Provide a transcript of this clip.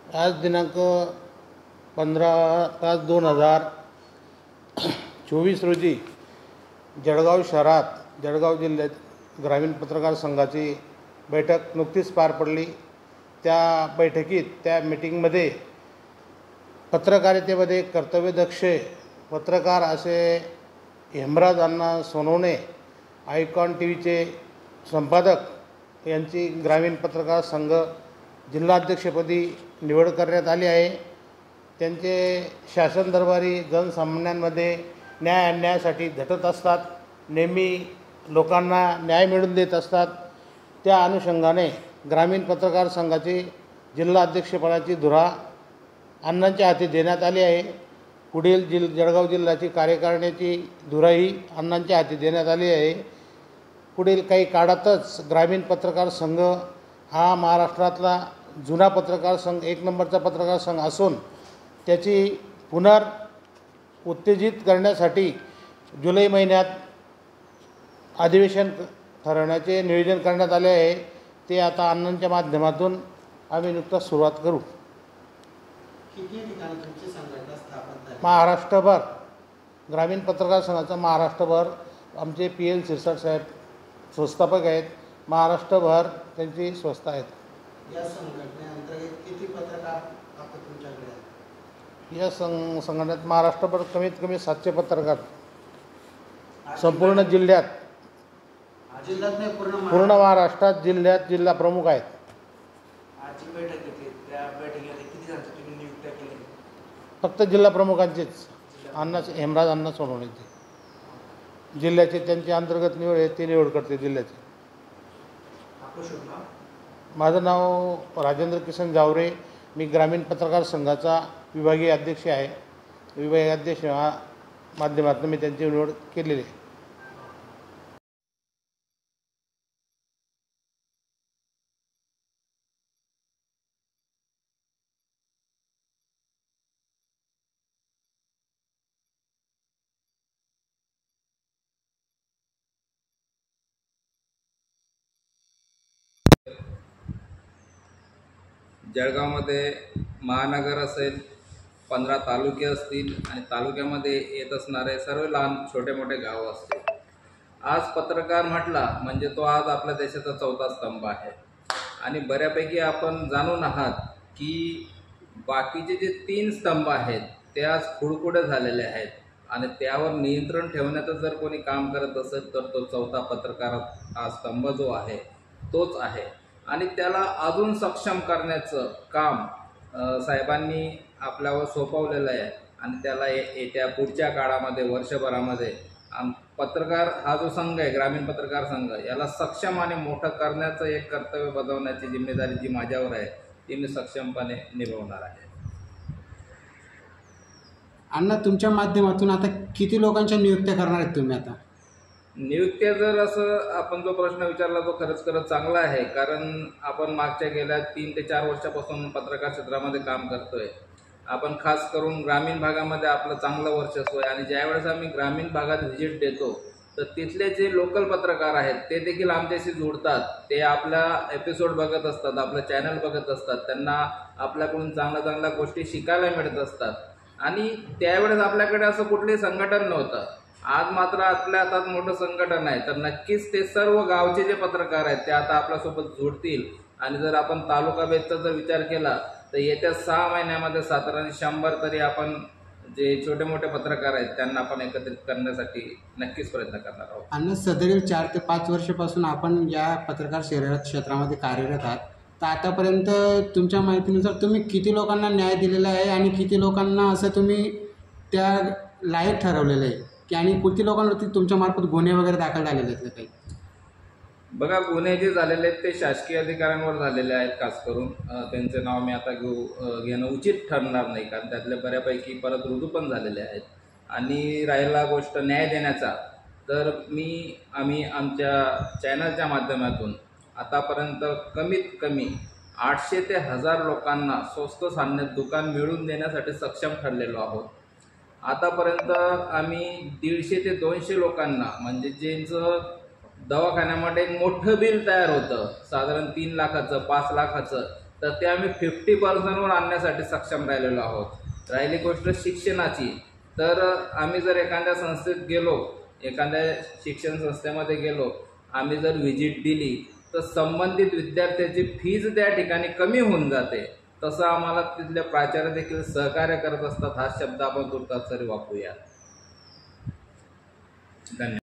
आज दिनांक 15/5/2024 रोजी जळगाव शहरात जळगाव जिल्ह्यात ग्रामीण पत्रकार संघाची बैठक नुकतीच पार पडली। त्या बैठकीत त्या मीटिंगमध्ये पत्रकारितेमध्ये कर्तव्यदक्ष पत्रकार असे हेमराज अण्णा सोनवणे आयकॉन टीव्हीचे संपादक यांची ग्रामीण पत्रकार संघ जिल्हाध्यक्षपदी निवड करण्यात आली आहे। त्यांचे शासन दरबारी जनसामान्यांमध्ये न्याय आणण्यासाठी झटत असतात, नेहमी लोकांना न्याय मिळवून देत असतात। त्या अनुषंगाने ग्रामीण पत्रकार संघाची जिल्हाध्यक्षपदाची धुरा अण्णांच्या हाती देण्यात आली आहे। पुढील जळगाव जिल्ह्याची कार्यकारिणीची धुराही अण्णांच्या हाती देण्यात आली आहे। पुढील काही काळातच ग्रामीण पत्रकार संघ हा महाराष्ट्रातला जुना पत्रकार संघ, एक नंबरचा पत्रकार संघ असून त्याची उत्तेजित करण्यासाठी जुलै महिन्यात अधिवेशन ठरवण्याचे नियोजन करण्यात आले आहे। ते आता अण्णांच्या माध्यमातून आम्ही नुकताच सुरुवात करू। किती ठिकाणी तुमची संघटना स्थापन झाली? महाराष्ट्रभर ग्रामीण पत्रकार संघाचा महाराष्ट्रभर आमचे PL सिरसाट साहेब संस्थापक आहेत। महाराष्ट्रभर त्यांची संस्था आहेत। या संघटनेअंतर्गत किती पत्रकार आता तुमच्याकडे आहेत? या संघटनेत महाराष्ट्रभर कमीत कमी 700 पत्रकार संपूर्ण जिल्ह्यात, नाही पूर्ण महाराष्ट्रात जिल्ह्यात जिल्हा प्रमुख आहेत। आजची बैठक घेतली, त्या बैठकीमध्ये किती जणांची तुम्ही नियुक्त्या केली? फक्त जिल्हा प्रमुखांचेच, हेमराज अण्णा सोनवणेचे जिल्ह्याचे त्यांची अंतर्गत निवड आहे, ते निवड करते जिल्ह्याचे। आपलं शुभ नाव? माझं नाव राजेंद्र किसन जावरे, मी ग्रामीण पत्रकार संघाचा विभागीय अध्यक्ष आहे। विभागीय अध्यक्ष माध्यमातून मी त्यांची निवड केलेली आहे। जळगावमध्ये महानगर असेल, 15 तालुके असतील आणि तालुक्यामध्ये येत असणारे सर्व लहान छोटे मोठे गाव असतील। आज पत्रकार म्हटला म्हणजे तो आज आपल्या देशाचा चौथा स्तंभ आहे। आणि बऱ्यापैकी आपण जाणून आहात की बाकीचे जे 3 स्तंभ आहेत ते आज खुडखुडे झालेले आहेत आणि त्यावर नियंत्रण ठेवण्याचं जर कोणी काम करत असेल तर तो चौथा पत्रकार हा स्तंभ जो आहे तोच आहे। आणि त्याला अजून सक्षम करण्याचं काम साहेबांनी आपल्यावर सोपवलेलं आहे आणि त्याला येत्या पुढच्या काळामध्ये वर्षभरामध्ये पत्रकार हा जो संघ आहे, ग्रामीण पत्रकार संघ, याला सक्षम आणि मोठं करण्याचं एक कर्तव्य बजावण्याची जिम्मेदारी जी माझ्यावर आहे ती मी सक्षमपणे निभावणार आहे। अण्णा, तुमच्या माध्यमातून आता किती लोकांच्या नियुक्त्या करणार आहेत तुम्ही? आता नियुक्त्या जर असं आपण जो प्रश्न विचारला तो खरंच चांगला आहे, कारण आपण मागच्या गेल्या 3 ते 4 वर्षापासून पत्रकार क्षेत्रामध्ये काम करतोय। आपण खास करून ग्रामीण भागामध्ये आपलं चांगलं वर्चस्व आहे आणि ज्यावेळेस आम्ही ग्रामीण भागात व्हिजिट देतो तर तिथले जे लोकल पत्रकार आहेत ते देखील आमच्याशी जोडतात। ते आपला एपिसोड बघत असतात, आपलं चॅनल बघत असतात, त्यांना आपल्याकडून चांगल्या गोष्टी शिकायला मिळत असतात। आणि त्यावेळेस आपल्याकडे असं कुठलंही संघटन नव्हतं, आज मात्र आपल्या हातात मोठं संघटन आहे। तर नक्कीच ते सर्व गावचे जे पत्रकार आहेत ते आता आपल्यासोबत जोडतील आणि जर आपण तालुका बेसचा जर विचार केला तर येत्या 6 महिन्यामध्ये साधारण 100 तरी आपण जे छोटे मोठे पत्रकार आहेत त्यांना आपण एकत्रित करण्यासाठी नक्कीच प्रयत्न करणार आहोत। अण्णा, सदरील 4 ते 5 वर्षापासून आपण या पत्रकार क्षेत्रामध्ये कार्यरत आहात, तर आतापर्यंत तुमच्या माहितीनुसार तुम्ही किती लोकांना न्याय दिलेला आहे आणि किती लोकांना असं तुम्ही त्या लायक ठरवलेलं आहे की, आणि किती लोकांवरती तुमच्यामार्फत गुन्हे वगैरे दाखल झालेले आहेत काही? बघा, गुन्हे जे झालेले आहेत ते शासकीय अधिकाऱ्यांवर झालेले आहेत। खास करून त्यांचे नाव मी आता घेणं उचित ठरणार नाही, कारण त्यातले बऱ्यापैकी परत रुजू पण झालेले आहेत। आणि राहिला गोष्ट न्याय देण्याचा, तर आम्ही आमच्या चॅनलच्या माध्यमातून आतापर्यंत कमीत कमी 800 ते 1000 लोकांना स्वस्त धान्यात दुकान मिळवून देण्यासाठी सक्षम ठरलेलो आहोत। आतापर्यंत आम्ही 150 ते 200 लोकांना, म्हणजे ज्यांचं दवाखान्यामध्ये एक मोठं बिल तयार होतं साधारण 3 लाखाचं 5 लाखाचं, तर ते आम्ही 50% आणण्यासाठी सक्षम राहिलेलो आहोत. राहिली गोष्ट शिक्षणाची, तर आम्ही जर एखाद्या संस्थेत गेलो, एखाद्या शिक्षण संस्थेमध्ये गेलो, आम्ही जर व्हिजिट दिली तर संबंधित विद्यार्थ्याची फीज त्या ठिकाणी कमी होऊन जाते. तसं आम्हाला तिथले प्राचार्य देखील सहकार्य करत असतात. हा शब्द आपण तुर्तास तरी वापरूया. धन्यवाद.